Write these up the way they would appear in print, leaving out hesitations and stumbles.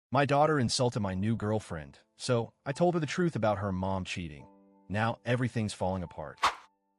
My daughter insulted my new girlfriend, so I told her the truth about her mom cheating. Now everything's falling apart.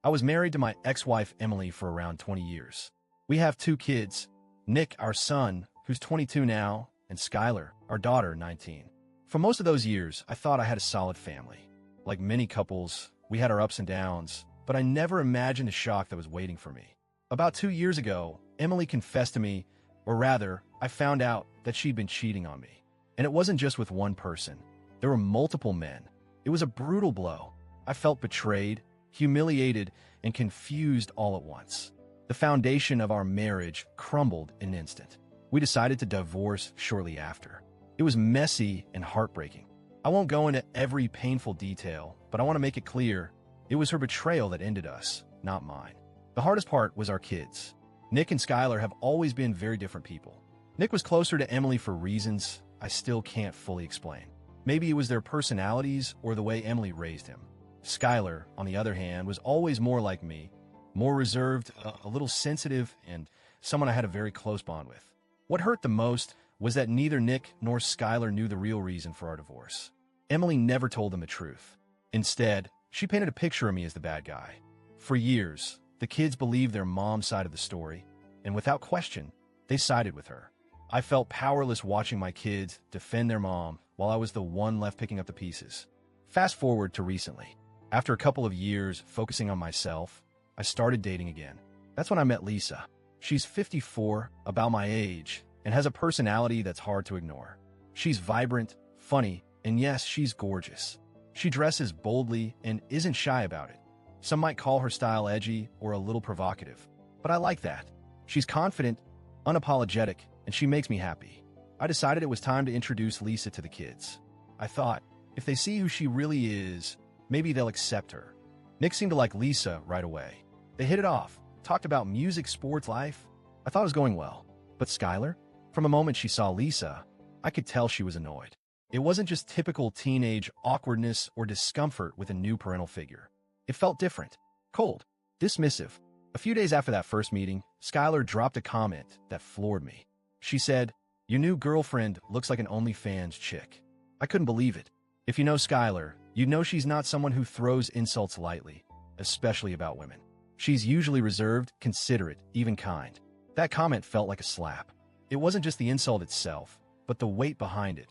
I was married to my ex-wife Emily for around 20 years. We have two kids, Nick, our son, who's 22 now, and Skylar, our daughter, 19. For most of those years, I thought I had a solid family. Like many couples, we had our ups and downs, but I never imagined the shock that was waiting for me. About 2 years ago, Emily confessed to me, or rather, I found out that she'd been cheating on me. And it wasn't just with one person. There were multiple men. It was a brutal blow. I felt betrayed, humiliated, and confused all at once. The foundation of our marriage crumbled in an instant. We decided to divorce shortly after. It was messy and heartbreaking. I won't go into every painful detail, but I want to make it clear it was her betrayal that ended us, not mine. The hardest part was our kids. Nick and Skylar have always been very different people. Nick was closer to Emily for reasons I still can't fully explain. Maybe it was their personalities or the way Emily raised him. Skylar, on the other hand, was always more like me, more reserved, a little sensitive, and someone I had a very close bond with. What hurt the most was that neither Nick nor Skylar knew the real reason for our divorce. Emily never told them the truth. Instead, she painted a picture of me as the bad guy. For years, the kids believed their mom's side of the story, and without question, they sided with her. I felt powerless watching my kids defend their mom while I was the one left picking up the pieces. Fast forward to recently. After a couple of years focusing on myself, I started dating again. That's when I met Lisa. She's 54, about my age, and has a personality that's hard to ignore. She's vibrant, funny, and yes, she's gorgeous. She dresses boldly and isn't shy about it. Some might call her style edgy or a little provocative, but I like that. She's confident, unapologetic, and she makes me happy. I decided it was time to introduce Lisa to the kids. I thought, if they see who she really is, maybe they'll accept her. Nick seemed to like Lisa right away. They hit it off, talked about music, sports, life. I thought it was going well. But Skylar? From the moment she saw Lisa, I could tell she was annoyed. It wasn't just typical teenage awkwardness or discomfort with a new parental figure. It felt different, cold, dismissive. A few days after that first meeting, Skylar dropped a comment that floored me. She said, "Your new girlfriend looks like an OnlyFans chick." I couldn't believe it. If you know Skylar, you know she's not someone who throws insults lightly, especially about women. She's usually reserved, considerate, even kind. That comment felt like a slap. It wasn't just the insult itself, but the weight behind it,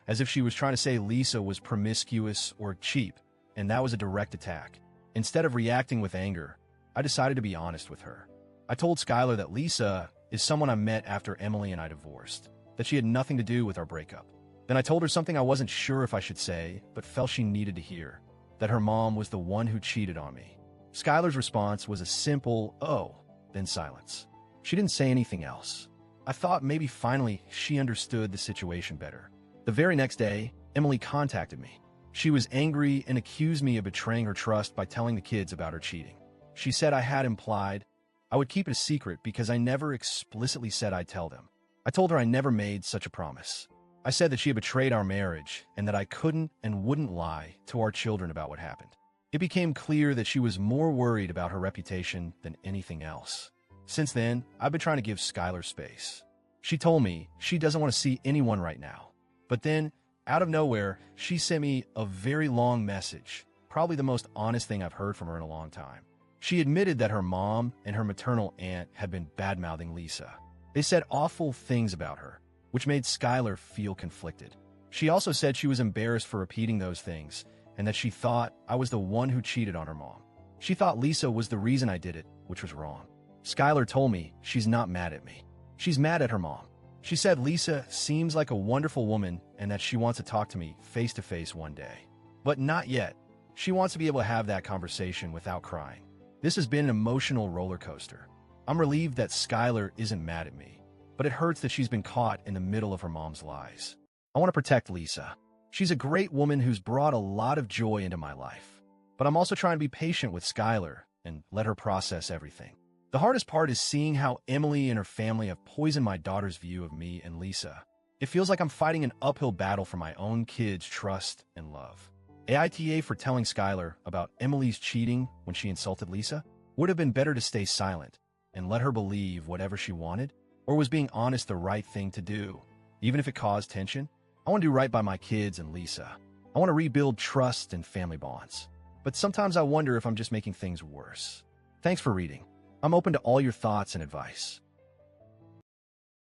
as if she was trying to say Lisa was promiscuous or cheap, and that was a direct attack. Instead of reacting with anger, I decided to be honest with her. I told Skylar that Lisa is someone I met after Emily and I divorced, that she had nothing to do with our breakup. Then I told her something I wasn't sure if I should say, but felt she needed to hear, that her mom was the one who cheated on me. Skylar's response was a simple, "Oh," then silence. She didn't say anything else. I thought maybe finally she understood the situation better. The very next day, Emily contacted me. She was angry and accused me of betraying her trust by telling the kids about her cheating. She said I had implied I would keep it a secret because I never explicitly said I'd tell them. I told her I never made such a promise. I said that she had betrayed our marriage and that I couldn't and wouldn't lie to our children about what happened. It became clear that she was more worried about her reputation than anything else. Since then, I've been trying to give Skylar space. She told me she doesn't want to see anyone right now. But then, out of nowhere, she sent me a very long message, probably the most honest thing I've heard from her in a long time. She admitted that her mom and her maternal aunt had been bad-mouthing Lisa. They said awful things about her, which made Skylar feel conflicted. She also said she was embarrassed for repeating those things and that she thought I was the one who cheated on her mom. She thought Lisa was the reason I did it, which was wrong. Skylar told me she's not mad at me. She's mad at her mom. She said Lisa seems like a wonderful woman and that she wants to talk to me face-to-face one day. But not yet. She wants to be able to have that conversation without crying. This has been an emotional roller coaster. I'm relieved that Skylar isn't mad at me, but it hurts that she's been caught in the middle of her mom's lies. I want to protect Lisa. She's a great woman who's brought a lot of joy into my life. But I'm also trying to be patient with Skylar and let her process everything. The hardest part is seeing how Emily and her family have poisoned my daughter's view of me and Lisa. It feels like I'm fighting an uphill battle for my own kids' trust and love. AITA for telling Skylar about Emily's cheating when she insulted Lisa? Would have been better to stay silent and let her believe whatever she wanted? Or was being honest the right thing to do, even if it caused tension? I want to do right by my kids and Lisa. I want to rebuild trust and family bonds. But sometimes I wonder if I'm just making things worse. Thanks for reading. I'm open to all your thoughts and advice.